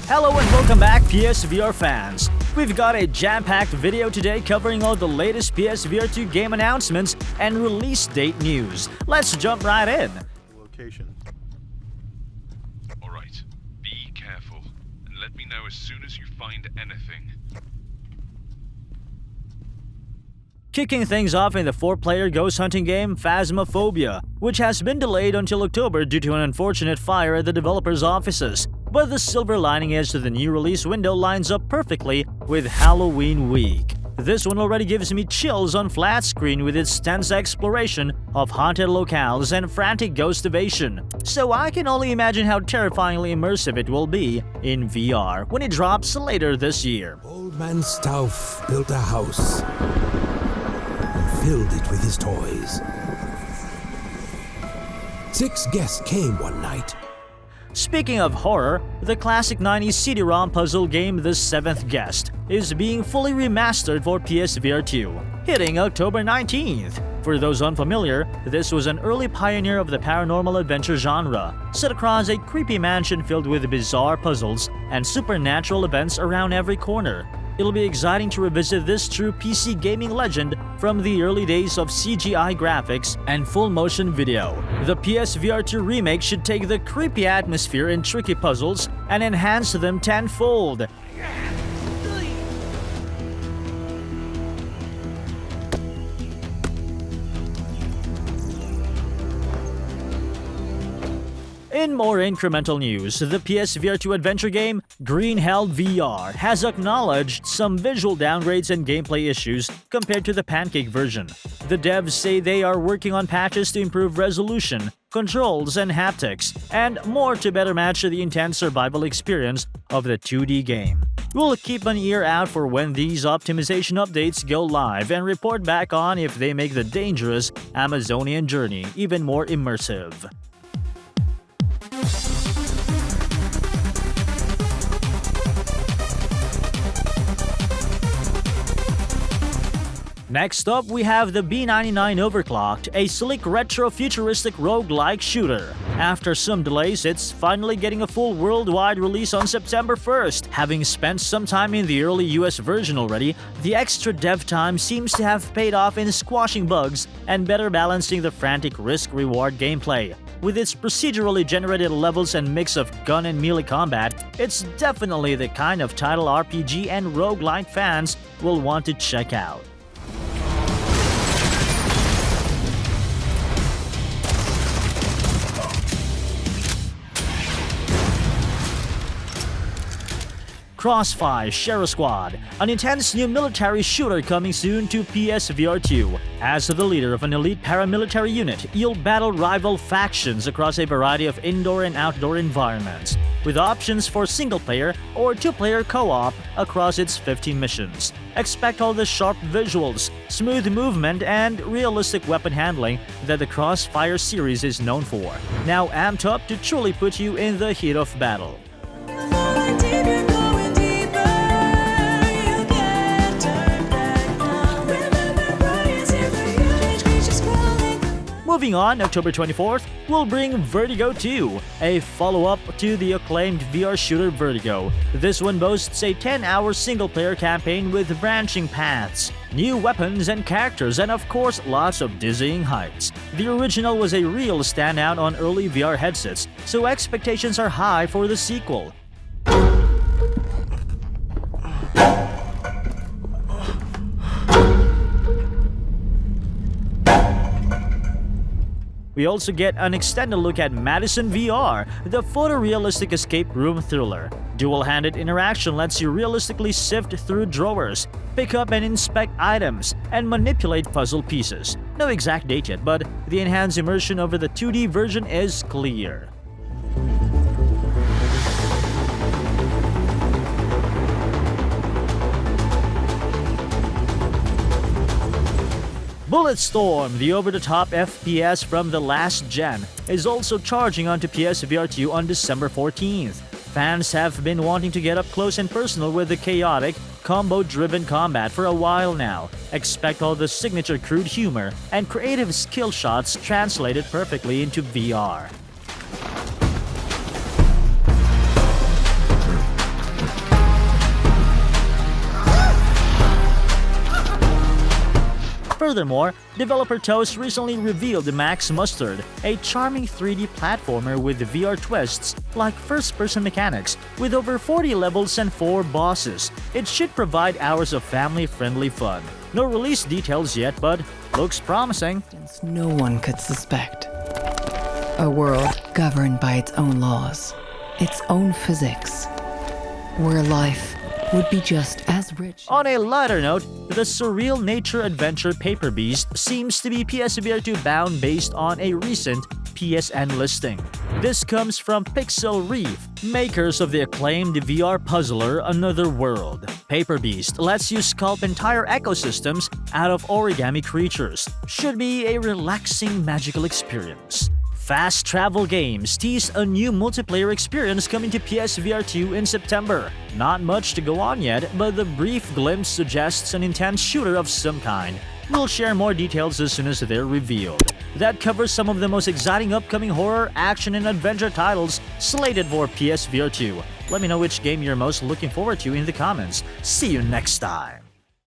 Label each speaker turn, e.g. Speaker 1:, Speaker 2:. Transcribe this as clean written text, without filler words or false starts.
Speaker 1: Hello and welcome back, PSVR fans! We've got a jam-packed video today covering all the latest PSVR 2 game announcements and release date news. Let's jump right in!
Speaker 2: Location.
Speaker 3: Alright, be careful, and let me know as soon as you find anything.
Speaker 1: Kicking things off in the 4-player ghost hunting game Phasmaphobia, which has been delayed until October due to an unfortunate fire at the developer's offices. But the silver lining is that the new release window lines up perfectly with Halloween week. This one already gives me chills on flat screen with its tense exploration of haunted locales and frantic ghost evasion. So I can only imagine how terrifyingly immersive it will be in VR when it drops later this year.
Speaker 4: Old man Stauff built a house and filled it with his toys. 6 guests came one night.
Speaker 1: Speaking of horror, the classic 90s CD-ROM puzzle game The Seventh Guest is being fully remastered for PSVR 2, hitting October 19th. For those unfamiliar, this was an early pioneer of the paranormal adventure genre, set across a creepy mansion filled with bizarre puzzles and supernatural events around every corner. It'll be exciting to revisit this true PC gaming legend from the early days of CGI graphics and full-motion video. The PSVR 2 remake should take the creepy atmosphere and tricky puzzles and enhance them tenfold. In more incremental news, the PSVR 2 adventure game Greenhold VR has acknowledged some visual downgrades and gameplay issues compared to the Pancake version. The devs say they are working on patches to improve resolution, controls, and haptics, and more to better match the intense survival experience of the 2D game. We'll keep an ear out for when these optimization updates go live and report back on if they make the dangerous Amazonian journey even more immersive. Next up, we have the B99 Overclocked, a sleek retro-futuristic roguelike shooter. After some delays, it's finally getting a full worldwide release on September 1st. Having spent some time in the early US version already, the extra dev time seems to have paid off in squashing bugs and better balancing the frantic risk-reward gameplay. With its procedurally generated levels and mix of gun and melee combat, it's definitely the kind of title RPG and roguelike fans will want to check out. Crossfire Sheriff Squad, an intense new military shooter coming soon to PSVR 2. As the leader of an elite paramilitary unit, you'll battle rival factions across a variety of indoor and outdoor environments, with options for single-player or 2-player co-op across its 15 missions. Expect all the sharp visuals, smooth movement, and realistic weapon handling that the Crossfire series is known for. Now amped up to truly put you in the heat of battle. Moving on, October 24th, we'll bring Vertigo II, a follow-up to the acclaimed VR shooter Vertigo. This one boasts a 10-hour single-player campaign with branching paths, new weapons and characters, and of course, lots of dizzying heights. The original was a real standout on early VR headsets, so expectations are high for the sequel. We also get an extended look at Madison VR, the photorealistic escape room thriller. Dual-handed interaction lets you realistically sift through drawers, pick up and inspect items, and manipulate puzzle pieces. No exact date yet, but the enhanced immersion over the 2D version is clear. Bulletstorm, the over-the-top FPS from the last gen, is also charging onto PSVR 2 on December 14th. Fans have been wanting to get up close and personal with the chaotic, combo-driven combat for a while now. Expect all the signature crude humor and creative skill shots translated perfectly into VR. Furthermore, developer Toast recently revealed Max Mustard, a charming 3D platformer with VR twists like first-person mechanics, with over 40 levels and 4 bosses. It should provide hours of family-friendly fun. No release details yet, but looks promising.
Speaker 2: No one could suspect. A world governed by its own laws, its own physics, where life would be just as rich.
Speaker 1: On a lighter note, the surreal nature adventure Paper Beast seems to be PSVR 2 bound based on a recent PSN listing. This comes from Pixel Reef, makers of the acclaimed VR puzzler Another World. Paper Beast lets you sculpt entire ecosystems out of origami creatures. Should be a relaxing magical experience. Fast Travel Games teased a new multiplayer experience coming to PSVR 2 in September. Not much to go on yet, but the brief glimpse suggests an intense shooter of some kind. We'll share more details as soon as they're revealed. That covers some of the most exciting upcoming horror, action, and adventure titles slated for PSVR 2. Let me know which game you're most looking forward to in the comments. See you next time!